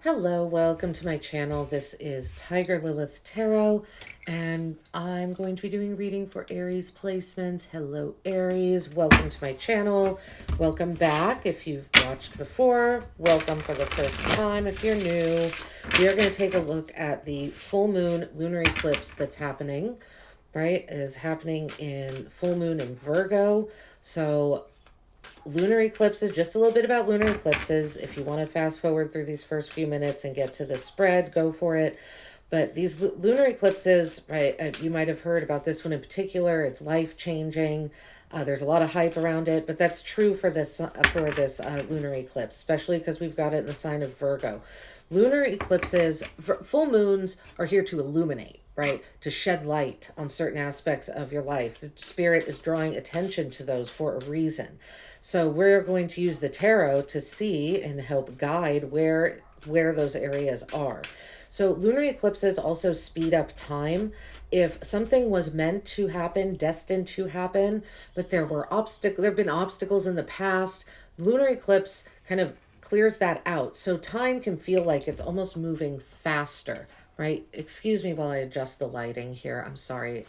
Hello, welcome to my channel. This is Tiger Lilith Tarot, and I'm going to be doing a reading for Aries placements. Hello, Aries. Welcome to my channel. Welcome back if you've watched before. Welcome for the first time if you're new. We are going to take a look at the full moon lunar eclipse that's happening, right? It is happening in full moon in Virgo. So lunar eclipses, just a little bit about lunar eclipses. If you want to fast forward through these first few minutes and get to the spread, go for it. But these lunar eclipses, right, you might have heard about this one in particular. It's life-changing. There's a lot of hype around it, but that's true for this lunar eclipse, especially because we've got it in the sign of Virgo. Lunar eclipses, full moons are here to illuminate, right? To shed light on certain aspects of your life. The spirit is drawing attention to those for a reason. So we're going to use the tarot to see and help guide where those areas are. So lunar eclipses also speed up time. If something was meant to happen, destined to happen, but there have been obstacles in the past, lunar eclipse kind of clears that out. So time can feel like it's almost moving faster, right? Excuse me while I adjust the lighting here. I'm sorry.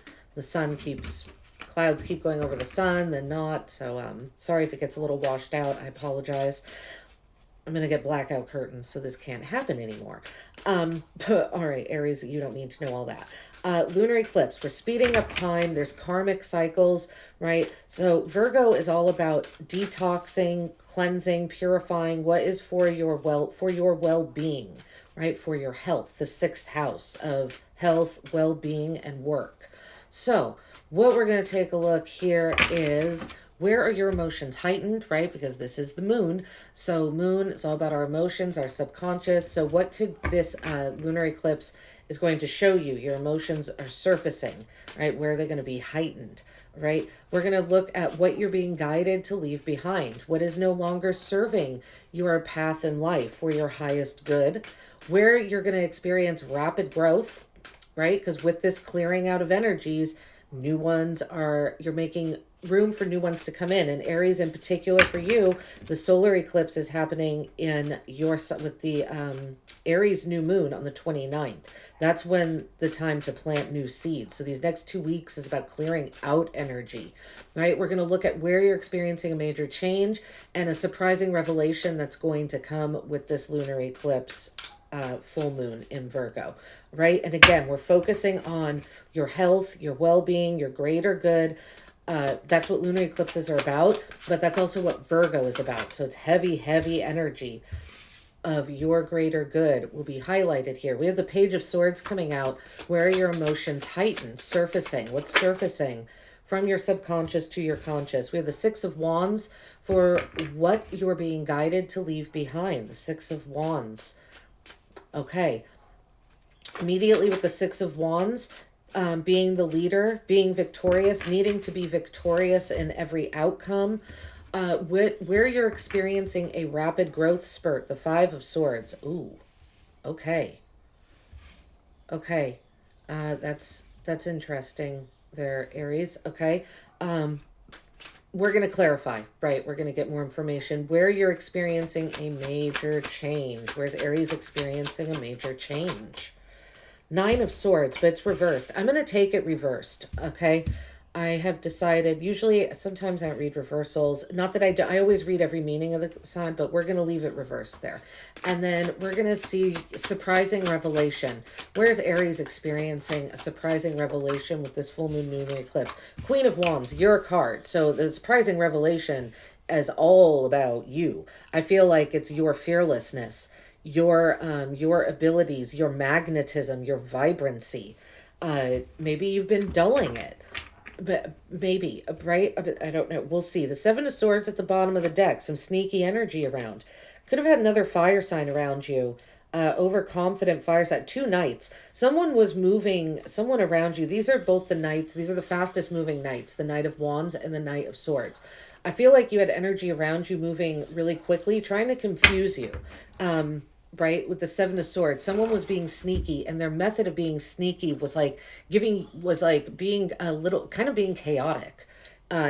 Clouds keep going over the sun, then not. So sorry if it gets a little washed out. I apologize. I'm going to get blackout curtains, so this can't happen anymore. But, all right, Aries, you don't need to know all that. Lunar eclipse, we're speeding up time. There's karmic cycles, right? So Virgo is all about detoxing, cleansing, purifying what is for your well-being, right? For your health, the sixth house of health, well-being, and work. So what we're going to take a look here is, where are your emotions heightened, right? Because this is the moon. So moon is all about our emotions, our subconscious. So what could this lunar eclipse is going to show you? Your emotions are surfacing, right? Where are they going to be heightened, right? We're going to look at what you're being guided to leave behind. What is no longer serving your path in life for your highest good. Where you're going to experience rapid growth, right? Because with this clearing out of energies, you're making room for new ones to come in. And Aries in particular for you, the solar eclipse is happening with the Aries new moon on the 29th. That's when the time to plant new seeds. So these next 2 weeks is about clearing out energy, right? We're going to look at where you're experiencing a major change and a surprising revelation that's going to come with this lunar eclipse full moon in Virgo, right? And again, we're focusing on your health, your well-being, your greater good. That's what lunar eclipses are about, but that's also what Virgo is about. So it's heavy, heavy energy of your greater good will be highlighted here. We have the Page of Swords coming out. Where are your emotions heightened, surfacing? What's surfacing from your subconscious to your conscious? We have the Six of Wands for what you're being guided to leave behind. The Six of Wands. Okay. Immediately with the Six of Wands, being the leader, being victorious, needing to be victorious in every outcome, where you're experiencing a rapid growth spurt, the Five of Swords. Ooh, okay. Okay, that's interesting there, Aries. Okay, we're going to clarify, right? We're going to get more information. Where you're experiencing a major change. Where's Aries experiencing a major change? Nine of Swords, but it's reversed. I'm going to take it reversed, okay? I have decided, sometimes I don't read reversals. Not that I always read every meaning of the sign, but we're going to leave it reversed there. And then we're going to see surprising revelation. Where's Aries experiencing a surprising revelation with this full moon lunar eclipse? Queen of Wands, your card. So the surprising revelation is all about you. I feel like it's your fearlessness, your abilities, your magnetism, your vibrancy. Maybe you've been dulling it. But maybe, right? I don't know. We'll see. The Seven of Swords at the bottom of the deck. Some sneaky energy around. Could have had another fire sign around you. Overconfident fire sign. 2 knights. Someone was moving, someone around you. These are both the knights. These are the fastest moving knights. The Knight of Wands and the Knight of Swords. I feel like you had energy around you moving really quickly, trying to confuse you. Right, with the Seven of Swords, someone was being sneaky, and their method of being sneaky was being a little, kind of being chaotic.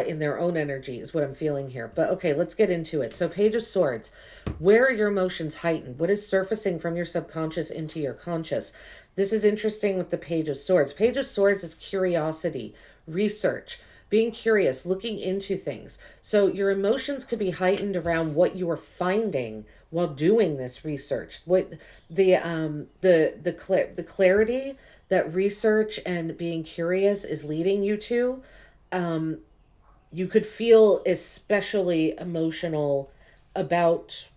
in their own energy is what I'm feeling here. But okay, let's get into it. So Page of Swords, where are your emotions heightened? What is surfacing from your subconscious into your conscious? This is interesting with the Page of Swords. Page of Swords is curiosity, research, being curious, looking into things. So your emotions could be heightened around what you are finding while doing this research. What the clarity that research and being curious is leading you to. You could feel especially emotional about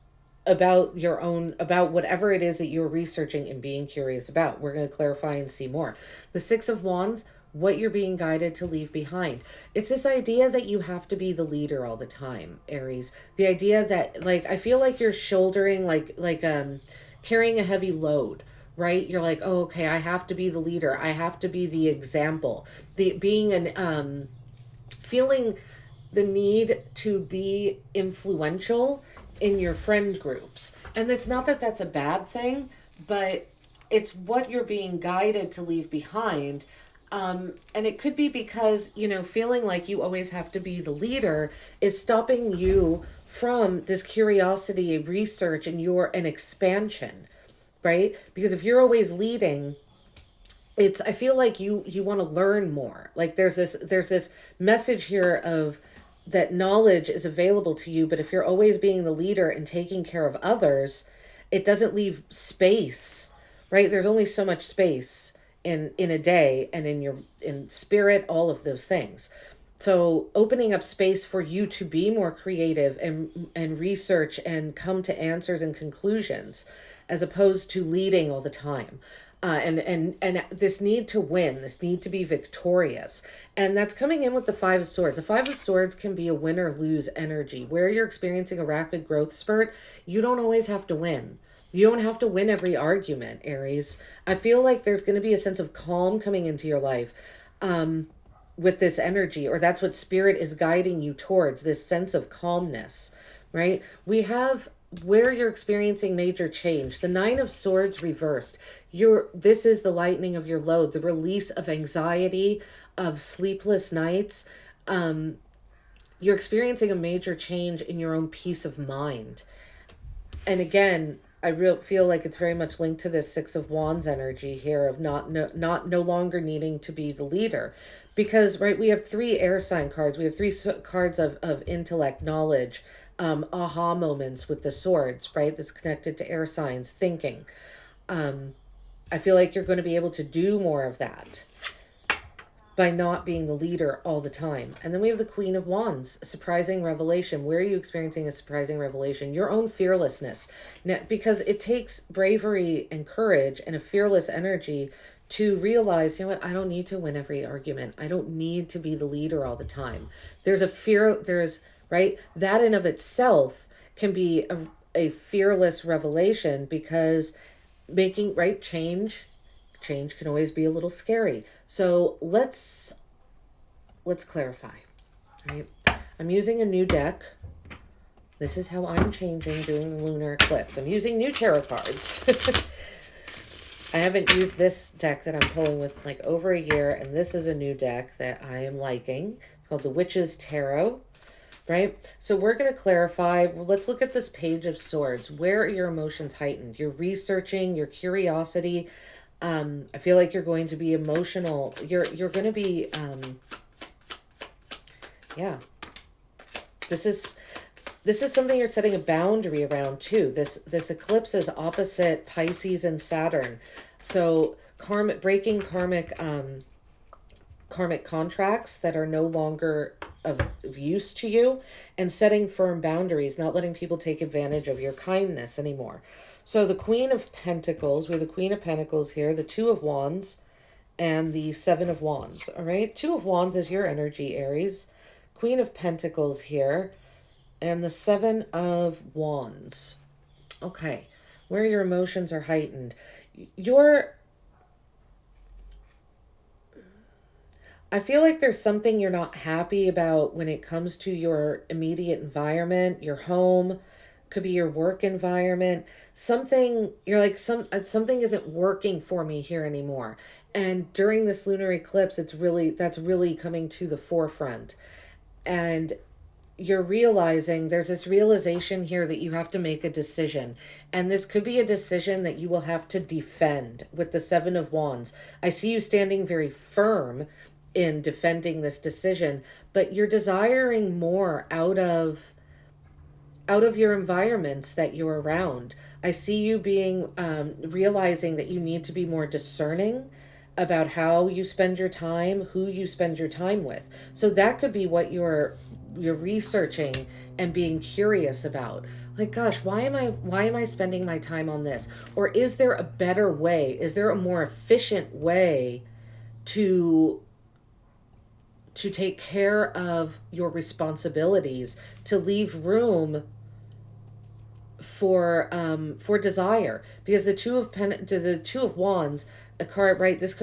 your own, about whatever it is that you're researching and being curious about. We're going to clarify and see more. The Six of Wands, what you're being guided to leave behind. It's this idea that you have to be the leader all the time, Aries. The idea that, like, I feel like you're shouldering carrying a heavy load, right? You're like, oh, okay, I have to be the leader. I have to be the example. The being an feeling the need to be influential in your friend groups. And it's not that that's a bad thing, but it's what you're being guided to leave behind. And it could be because, feeling like you always have to be the leader is stopping you from this curiosity, research, and an expansion, right? Because if you're always leading, I feel like you want to learn more. Like there's this message here of that knowledge is available to you, but if you're always being the leader and taking care of others, it doesn't leave space, right? There's only so much space in a day, and in spirit, all of those things. So opening up space for you to be more creative and research and come to answers and conclusions, as opposed to leading all the time. And this need to win, this need to be victorious. And that's coming in with the Five of Swords. The Five of Swords can be a win or lose energy. Where you're experiencing a rapid growth spurt, you don't always have to win. You don't have to win every argument, Aries. I feel like there's going to be a sense of calm coming into your life with this energy, or that's what Spirit is guiding you towards, this sense of calmness, right? We have where you're experiencing major change. The Nine of Swords reversed. This is the lightening of your load, the release of anxiety, of sleepless nights. You're experiencing a major change in your own peace of mind. And again, I feel like it's very much linked to this Six of Wands energy here of no longer needing to be the leader. Because, right, we have 3 air sign cards. We have 3 cards of intellect, knowledge, aha moments with the swords, right? This connected to air signs, thinking. I feel like you're going to be able to do more of that by not being the leader all the time. And then we have the Queen of Wands, surprising revelation. Where are you experiencing a surprising revelation? Your own fearlessness. Now, because it takes bravery and courage and a fearless energy to realize, I don't need to win every argument. I don't need to be the leader all the time. There's a fear, right? That in of itself can be a fearless revelation, because making, right, change can always be a little scary. So let's clarify, right? I'm using a new deck. This is how I'm changing during the lunar eclipse. I'm using new tarot cards. I haven't used this deck that I'm pulling with like over a year, and this is a new deck that I am liking. It's called the Witch's Tarot, right? So we're going to clarify. Let's look at this Page of Swords. Where are your emotions heightened? You're researching, your curiosity. I feel like you're going to be emotional. You're going to be, yeah. This is something you're setting a boundary around too. This eclipse is opposite Pisces and Saturn. So breaking karmic contracts that are no longer of use to you, and setting firm boundaries, not letting people take advantage of your kindness anymore. So the Queen of Pentacles, we have the Queen of Pentacles here, the Two of Wands, and the Seven of Wands, all right? Two of Wands is your energy, Aries. Queen of Pentacles here, and the Seven of Wands. Okay, where your emotions are heightened. I feel like there's something you're not happy about when it comes to your immediate environment, your home, could be your work environment. Something, you're like, something isn't working for me here anymore. And during this lunar eclipse, that's really coming to the forefront. And you're realizing there's this realization here that you have to make a decision. And this could be a decision that you will have to defend with the Seven of Wands. I see you standing very firm in defending this decision, but you're desiring more out of your environments that you're around. I see you being realizing that you need to be more discerning about how you spend your time, who you spend your time with. So that could be what you're researching and being curious about. Like, gosh, why am I spending my time on this? Or is there a better way? Is there a more efficient way to take care of your responsibilities, to leave room for desire? Because the two of wands, a card, right? This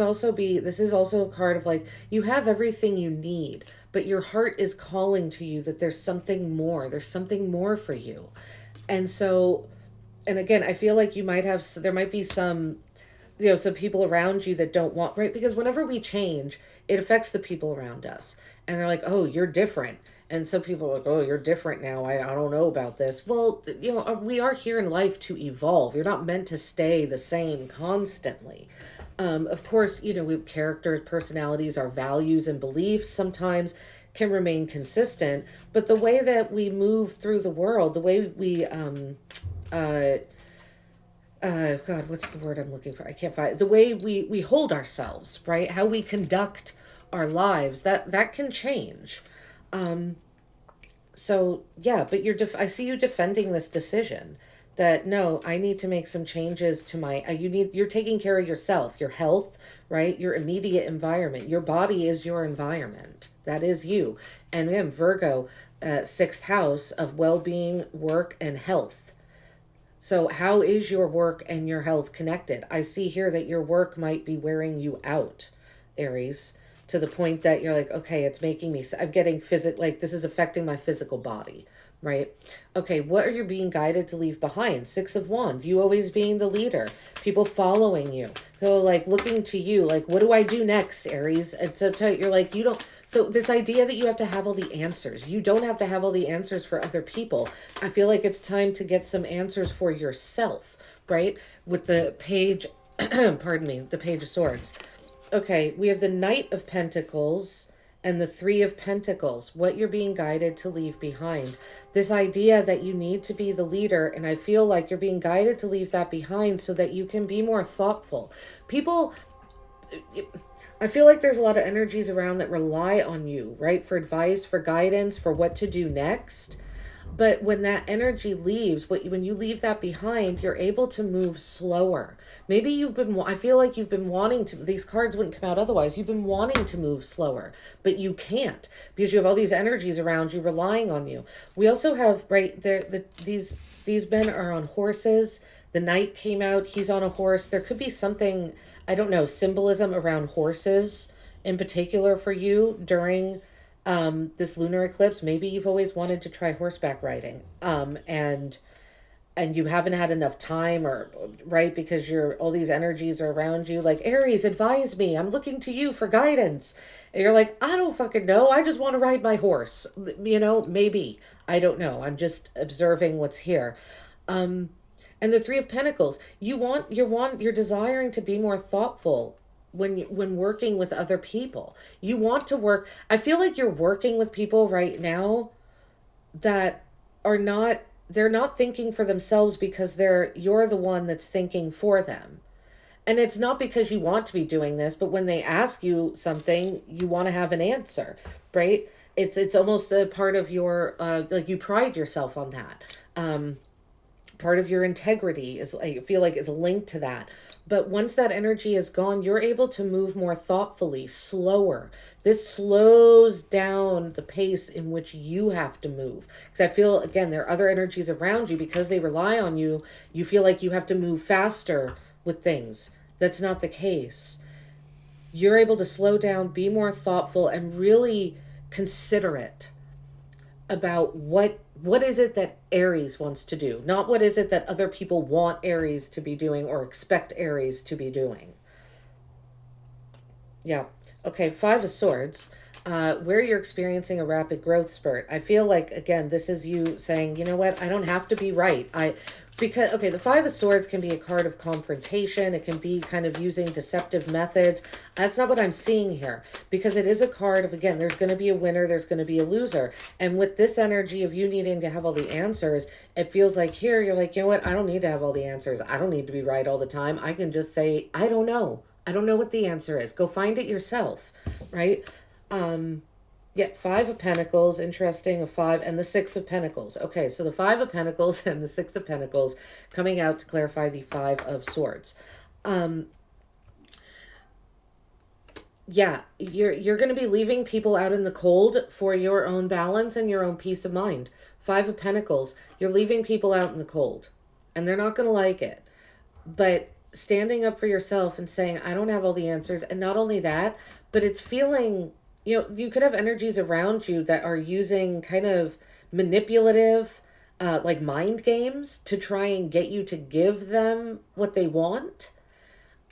is also a card of like, you have everything you need, but your heart is calling to you that there's something more. There's something more for you. And so, and again, I feel like there might be some, some people around you that don't want, right? Because whenever we change, it affects the people around us. And they're like, oh, you're different. And some people are like, oh, you're different now. I don't know about this. Well, we are here in life to evolve. You're not meant to stay the same constantly. Of course, we have characters, personalities, our values and beliefs sometimes can remain consistent. But the way that we move through the world, the way we, God, what's the word I'm looking for? I can't find it. The way we hold ourselves, right? How we conduct our lives, that can change. So yeah, but I see you defending this decision that no, I need to make some changes to you're taking care of yourself, your health, right? Your immediate environment, your body is your environment. That is you. And we have Virgo, sixth house of well-being, work, and health. So how is your work and your health connected? I see here that your work might be wearing you out, Aries, to the point that you're like, okay, it's making me, I'm getting like this is affecting my physical body, right? Okay, what are you being guided to leave behind? Six of Wands, you always being the leader, people following you, so like looking to you, like, what do I do next, Aries? And so you're like, so this idea that you have to have all the answers, you don't have to have all the answers for other people. I feel like it's time to get some answers for yourself, right? With the page, pardon me, the Page of Swords. Okay, we have the Knight of Pentacles and the Three of Pentacles, what you're being guided to leave behind. This idea that you need to be the leader, and I feel like you're being guided to leave that behind so that you can be more thoughtful. I feel like there's a lot of energies around that rely on you, right? For advice, for guidance, for what to do next. But when that energy leaves, when you leave that behind, you're able to move slower. Maybe I feel like you've been wanting to, these cards wouldn't come out otherwise. You've been wanting to move slower, but you can't because you have all these energies around you relying on you. We also have, right, these men are on horses. The knight came out, he's on a horse. There could be something, I don't know, symbolism around horses in particular for you during this lunar eclipse. Maybe you've always wanted to try horseback riding, and you haven't had enough time, or right, because all these energies are around you like, Aries, advise me, I'm looking to you for guidance. And you're like, I don't fucking know, I just want to ride my horse, maybe, I don't know, I'm just observing what's here. And the Three of Pentacles, you're desiring to be more thoughtful when working with other people. You want to work, I feel like you're working with people right now that they're not thinking for themselves because you're the one that's thinking for them. And it's not because you want to be doing this, but when they ask you something, you want to have an answer, right? It's almost a part of your like you pride yourself on that. Part of your integrity I feel like is linked to that. But once that energy is gone, you're able to move more thoughtfully, slower. This slows down the pace in which you have to move. Because I feel, again, there are other energies around you because they rely on you. You feel like you have to move faster with things. That's not the case. You're able to slow down, be more thoughtful, and really considerate about what is it that Aries wants to do, not what is it that other people want Aries to be doing or expect Aries to be doing. Yeah. Okay, Five of Swords. where you're experiencing a rapid growth spurt. I feel like, again, this is you saying, you know what, I don't have to be right. Because, okay, the Five of Swords can be a card of confrontation. It can be kind of using deceptive methods. That's not what I'm seeing here, because it is a card of, again, there's going to be a winner, there's going to be a loser. And with this energy of you needing to have all the answers, it feels like here you're like, you know what, I don't need to have all the answers. I don't need to be right all the time. I can just say, I don't know. I don't know what the answer is. Go find it yourself, right? Yeah, Five of Pentacles, interesting, a five, and the Six of Pentacles. Okay, so the Five of Pentacles and the Six of Pentacles coming out to clarify the Five of Swords. Yeah, you're going to be leaving people out in the cold for your own balance and your own peace of mind. Five of Pentacles, you're leaving people out in the cold, and they're not going to like it. But standing up for yourself and saying, I don't have all the answers, and not only that, but it's feeling, you know, you could have energies around you that are using kind of manipulative, like mind games to try and get you to give them what they want.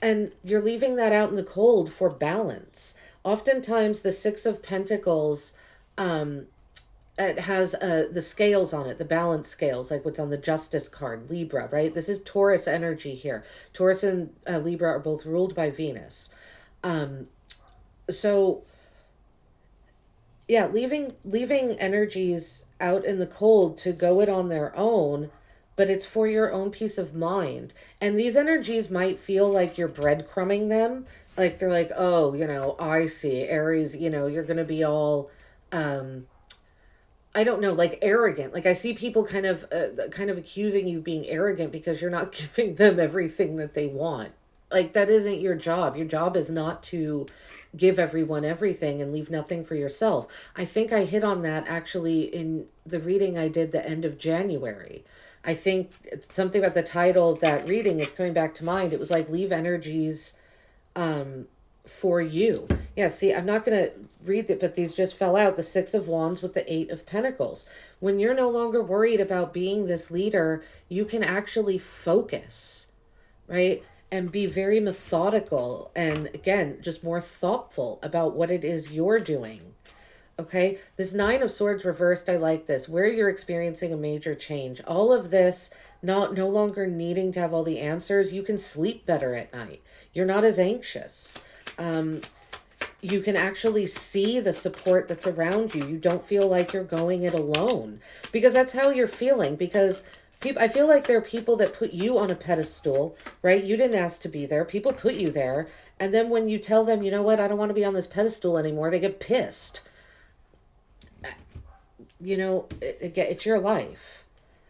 And you're leaving that out in the cold for balance. Oftentimes the Six of Pentacles, it has the scales on it, the balance scales, like what's on the Justice card, Libra, right? This is Taurus energy here. Taurus and Libra are both ruled by Venus. So yeah, leaving energies out in the cold to go it on their own, but it's for your own peace of mind. And these energies might feel like you're breadcrumbing them. Like they're like, oh, you know, I see, Aries, you know, you're going to be all, I don't know, like arrogant. Like I see people kind of accusing you of being arrogant because you're not giving them everything that they want. Like that isn't your job. Your job is not to give everyone everything and leave nothing for yourself. I think I hit on that actually in the reading I did the end of January. I think something about the title of that reading is coming back to mind. It was like, leave energies for you. Yeah, see, I'm not going to read it, but these just fell out. The Six of Wands with the Eight of Pentacles. When you're no longer worried about being this leader, you can actually focus, right? And be very methodical and, again, just more thoughtful about what it is you're doing. Okay, this Nine of Swords reversed, I like this, where you're experiencing a major change. All of this, no longer needing to have all the answers. You can sleep better at night. You're not as anxious. You can actually see the support that's around you. You don't feel like you're going it alone, because that's how you're feeling. Because I feel like there are people that put you on a pedestal, right? You didn't ask to be there. People put you there. And then when you tell them, you know what, I don't want to be on this pedestal anymore, they get pissed. You know, it's your life.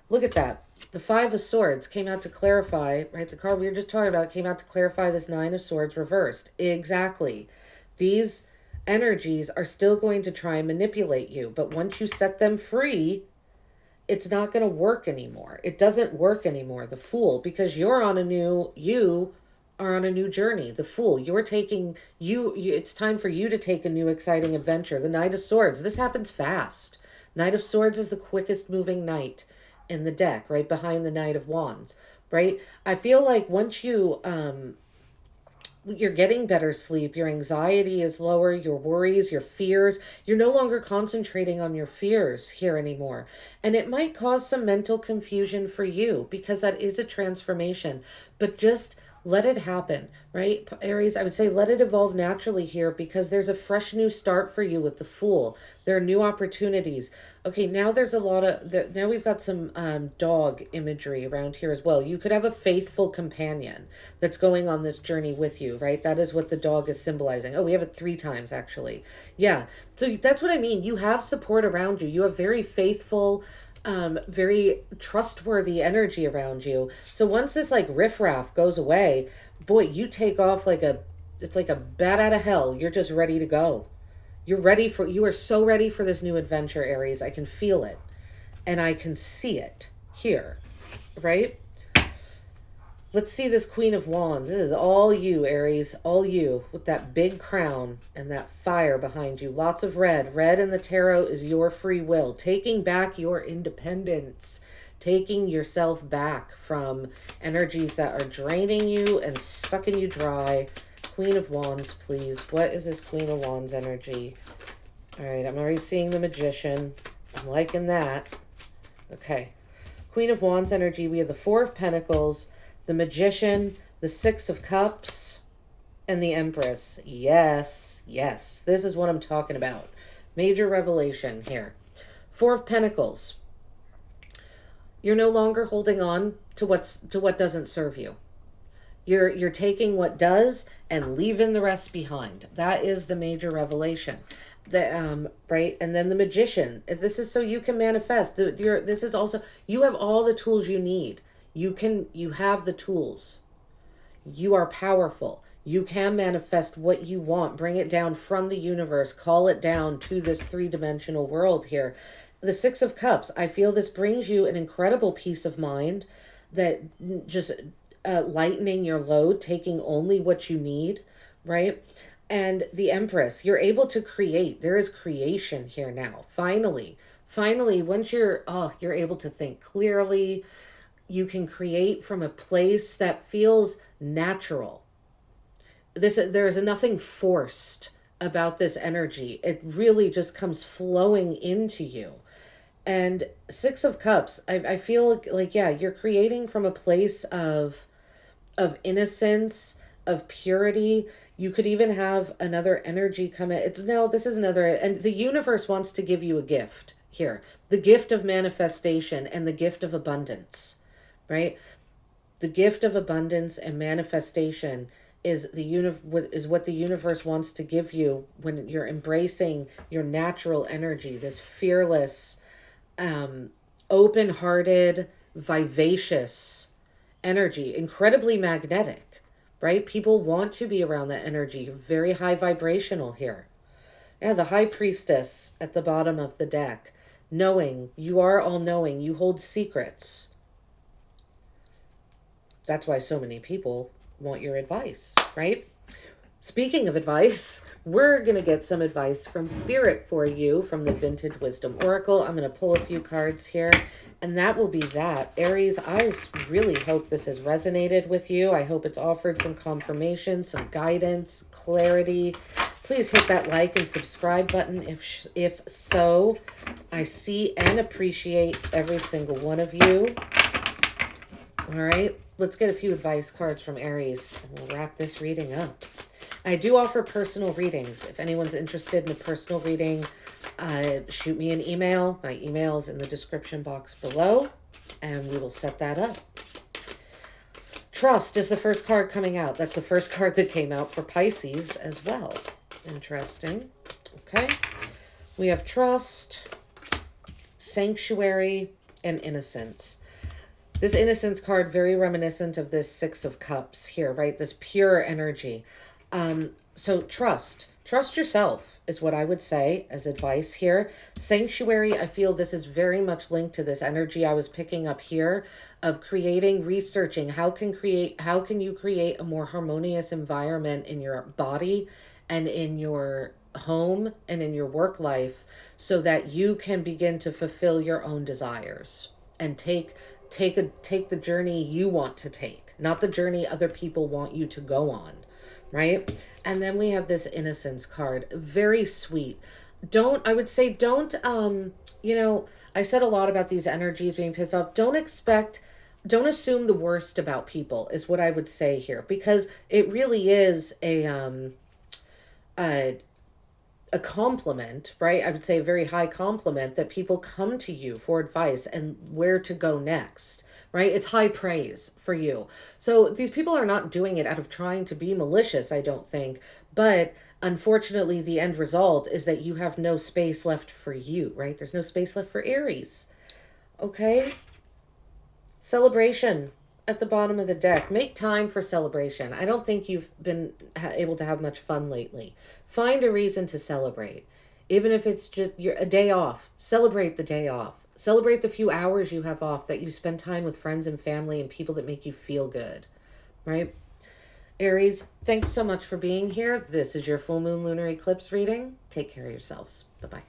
Look at that. The Five of Swords came out to clarify, right? The card we were just talking about came out to clarify this Nine of Swords reversed. Exactly. These energies are still going to try and manipulate you. But once you set them free, it's not going to work anymore. It doesn't work anymore. The Fool, because you are on a new journey. The Fool, it's time for you to take a new exciting adventure. The Knight of Swords, this happens fast. Knight of Swords is the quickest moving knight in the deck, right behind the Knight of Wands, right? I feel like once you're getting better sleep, your anxiety is lower, your worries, your fears, you're no longer concentrating on your fears here anymore. And it might cause some mental confusion for you, because that is a transformation, but just let it happen, right? Aries, I would say let it evolve naturally here, because there's a fresh new start for you with the Fool. There are new opportunities. Okay, now there's a lot of, now we've got some dog imagery around here as well. You could have a faithful companion that's going on this journey with you, right? That is what the dog is symbolizing. Oh, we have it 3 times actually. Yeah, so that's what I mean. You have support around you. You have very faithful, very trustworthy energy around you. So once this like riffraff goes away, boy, you take off it's like a bat out of hell. You're just ready to go. You are so ready for this new adventure, Aries. I can feel it and I can see it here, right? Let's see this Queen of Wands. This is all you, Aries, all you, with that big crown and that fire behind you. Lots of red. Red in the tarot is your free will, taking back your independence, taking yourself back from energies that are draining you and sucking you dry. Queen of Wands, please. What is this Queen of Wands energy? All right, I'm already seeing the Magician. I'm liking that. Okay. Queen of Wands energy. We have the Four of Pentacles, the Magician, the Six of Cups, and the Empress. Yes, yes. This is what I'm talking about. Major revelation here. Four of Pentacles. You're no longer holding on to what doesn't serve you. You're taking what does and leaving the rest behind. That is the major revelation. Right, and then the Magician. This is so you can manifest. This is also, you have all the tools you need. You have the tools. You are powerful. You can manifest what you want. Bring it down from the universe. Call it down to this three-dimensional world here. The Six of Cups. I feel this brings you an incredible peace of mind, that just lightening your load, taking only what you need, right? And the Empress, you're able to create. There is creation here now. Finally, once you're able to think clearly, you can create from a place that feels natural. There is nothing forced about this energy. It really just comes flowing into you. And Six of Cups, I feel like, yeah, you're creating from a place of innocence, of purity. You could even have another energy come in. This is another, and the universe wants to give you a gift here. The gift of manifestation and the gift of abundance, right? The gift of abundance and manifestation is what the universe wants to give you when you're embracing your natural energy, this fearless, open-hearted, vivacious energy, incredibly magnetic, right? People want to be around that energy. Very high vibrational here. Yeah, the High Priestess at the bottom of the deck. Knowing, you are all knowing, you hold secrets. That's why so many people want your advice, right? Speaking of advice, we're going to get some advice from Spirit for you from the Vintage Wisdom Oracle. I'm going to pull a few cards here, and that will be that. Aries, I really hope this has resonated with you. I hope it's offered some confirmation, some guidance, clarity. Please hit that like and subscribe button if so. I see and appreciate every single one of you. All right, let's get a few advice cards from Aries, and we'll wrap this reading up. I do offer personal readings. If anyone's interested in a personal reading, shoot me an email. My email is in the description box below, and we will set that up. Trust is the first card coming out. That's the first card that came out for Pisces as well. Interesting. Okay. We have Trust, Sanctuary, and Innocence. This Innocence card, very reminiscent of this Six of Cups here, right? This pure energy. So trust yourself is what I would say as advice here. Sanctuary, I feel this is very much linked to this energy I was picking up here of creating, researching. How can you create a more harmonious environment in your body and in your home and in your work life so that you can begin to fulfill your own desires and take the journey you want to take, not the journey other people want you to go on. Right? And then we have this Innocence card. Very sweet. I said a lot about these energies being pissed off. Don't assume the worst about people is what I would say here, because it really is a compliment, right? I would say a very high compliment that people come to you for advice and where to go next, right? It's high praise for you. So these people are not doing it out of trying to be malicious, I don't think. But unfortunately, the end result is that you have no space left for you, right? There's no space left for Aries. Okay? Celebration at the bottom of the deck. Make time for celebration. I don't think you've been able to have much fun lately. Find a reason to celebrate. Even if it's just a day off. Celebrate the day off. Celebrate the few hours you have off that you spend time with friends and family and people that make you feel good, right? Aries, thanks so much for being here. This is your full moon lunar eclipse reading. Take care of yourselves. Bye-bye.